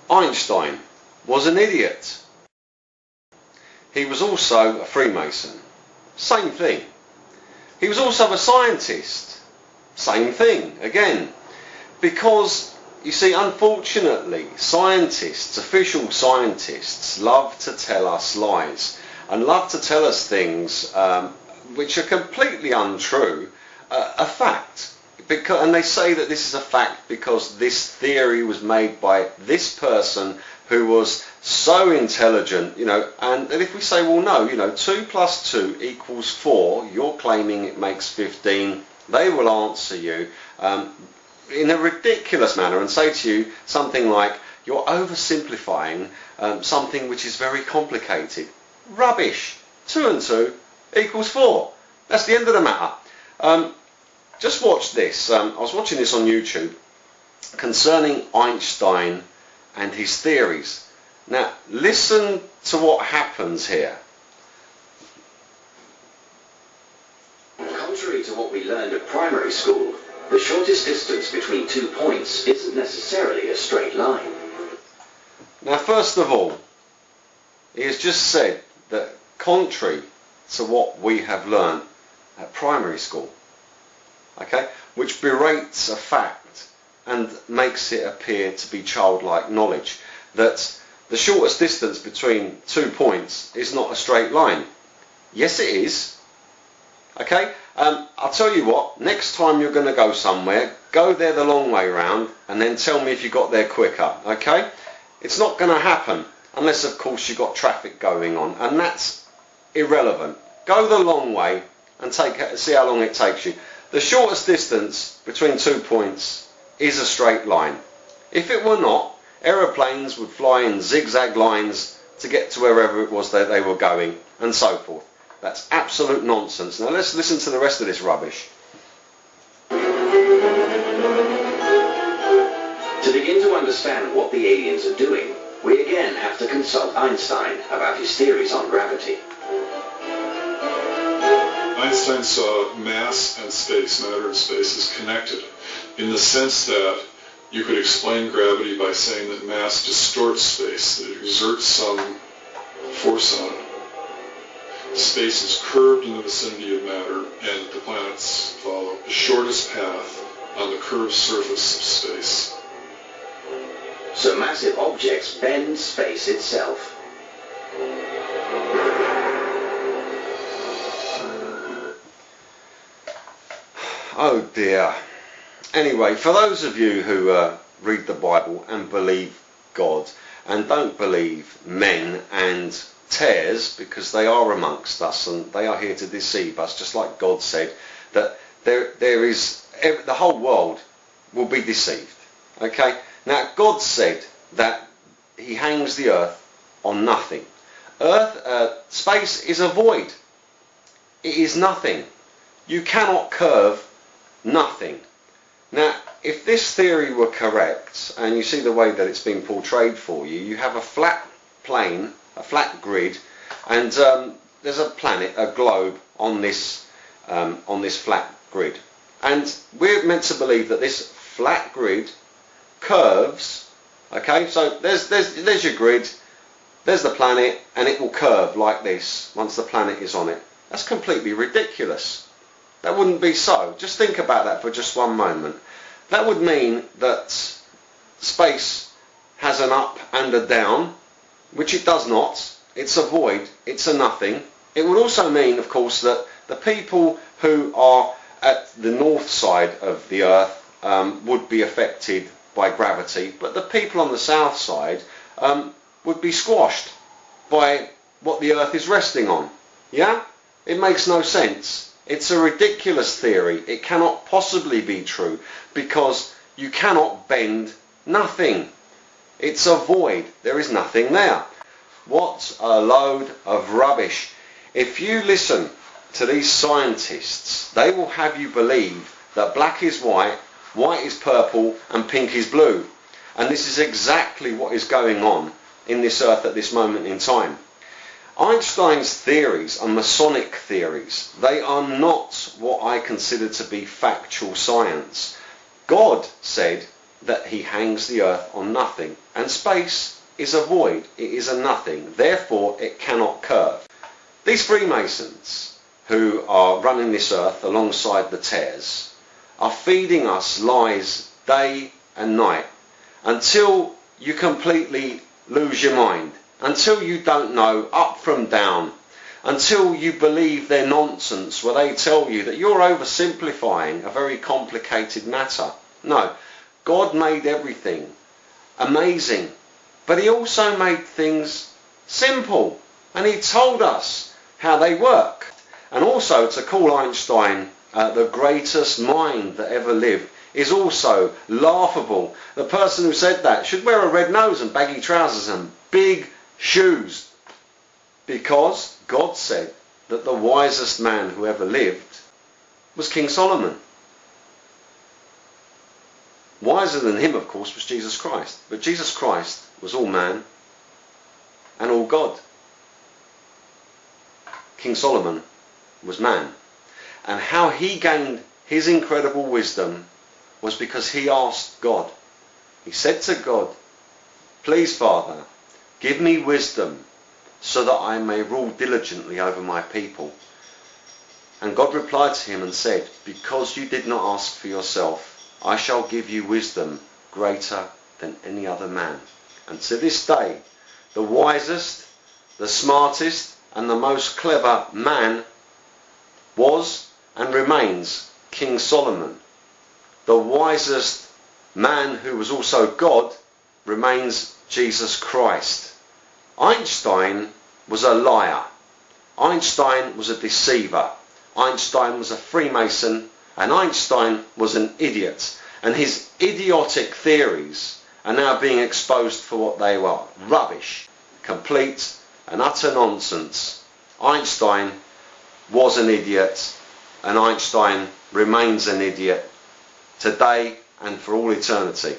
Einstein was an idiot. He was also a Freemason. Same thing. He was also a scientist. Same thing, again. Because, you see, unfortunately, scientists, official scientists, love to tell us lies and love to tell us things which are completely untrue, a fact. And they say that this is a fact because this theory was made by this person who was so intelligent, and if we say, well, no, 2 plus 2 equals 4, you're claiming it makes 15, they will answer you in a ridiculous manner and say to you something like, you're oversimplifying something which is very complicated. Rubbish. 2 and 2 equals 4. That's the end of the matter. Just watch this. I was watching this on YouTube concerning Einstein and his theories. Now, listen to what happens here. Contrary to what we learned at primary school, the shortest distance between 2 points isn't necessarily a straight line. Now, first of all, he has just said that contrary to what we have learned at primary school, okay, which berates a fact and makes it appear to be childlike knowledge, that the shortest distance between 2 points is not a straight line. Yes, it is. Okay, I'll tell you what, next time you're going to go somewhere, go there the long way round and then tell me if you got there quicker, okay? It's not going to happen unless, of course, you've got traffic going on, and that's irrelevant. Go the long way and see how long it takes you. The shortest distance between 2 points is a straight line. If it were not, aeroplanes would fly in zigzag lines to get to wherever it was that they were going, and so forth. That's absolute nonsense. Now let's listen to the rest of this rubbish. To begin to understand what the aliens are doing, we again have to consult Einstein about his theories on gravity. Einstein saw mass and space, matter and space, as connected in the sense that you could explain gravity by saying that mass distorts space, that it exerts some force on it. Space is curved in the vicinity of matter, and the planets follow the shortest path on the curved surface of space. So massive objects bend space itself. Oh dear. Anyway, for those of you who read the Bible and believe God and don't believe men and tares, because they are amongst us and they are here to deceive us, just like God said, that there is, the whole world will be deceived. Okay? Now, God said that he hangs the earth on nothing. Space is a void. It is nothing. You cannot curve nothing. Now, if this theory were correct, and you see the way that it's been portrayed for you, you have a flat plane, a flat grid, and there's a planet, a globe, on this flat grid. And we're meant to believe that this flat grid curves, okay, so there's your grid, there's the planet, and it will curve like this once the planet is on it. That's completely ridiculous. That wouldn't be so. Just think about that for just one moment. That would mean that space has an up and a down, which it does not. It's a void. It's a nothing. It would also mean, of course, that the people who are at the north side of the earth would be affected by gravity, but the people on the south side would be squashed by what the earth is resting on. Yeah? It makes no sense. It's a ridiculous theory. It cannot possibly be true because you cannot bend nothing. It's a void. There is nothing there. What a load of rubbish. If you listen to these scientists, they will have you believe that black is white, white is purple, and pink is blue. And this is exactly what is going on in this earth at this moment in time. Einstein's theories are Masonic theories. They are not what I consider to be factual science. God said that he hangs the earth on nothing, and space is a void, it is a nothing, therefore it cannot curve. These Freemasons who are running this earth alongside the tares are feeding us lies day and night until you completely lose your mind, until you don't know up from down, until you believe their nonsense where they tell you that you're oversimplifying a very complicated matter. No, God made everything amazing, but he also made things simple, and he told us how they work. And also, to call Einstein the greatest mind that ever lived is also laughable. The person who said that should wear a red nose and baggy trousers and big shoes, because God said that the wisest man who ever lived was King Solomon. Wiser than him, of course, was Jesus Christ. But Jesus Christ was all man and all God. King Solomon was man. And how he gained his incredible wisdom was because he asked God. He said to God, "Please, Father, give me wisdom so that I may rule diligently over my people." And God replied to him and said, "Because you did not ask for yourself, I shall give you wisdom greater than any other man." And to this day, the wisest, the smartest, and the most clever man was and remains King Solomon. The wisest man, who was also God, remains Jesus Christ. Einstein was a liar. Einstein was a deceiver. Einstein was a Freemason, and Einstein was an idiot. And his idiotic theories are now being exposed for what they are: rubbish, complete and utter nonsense. Einstein was an idiot, and Einstein remains an idiot today and for all eternity.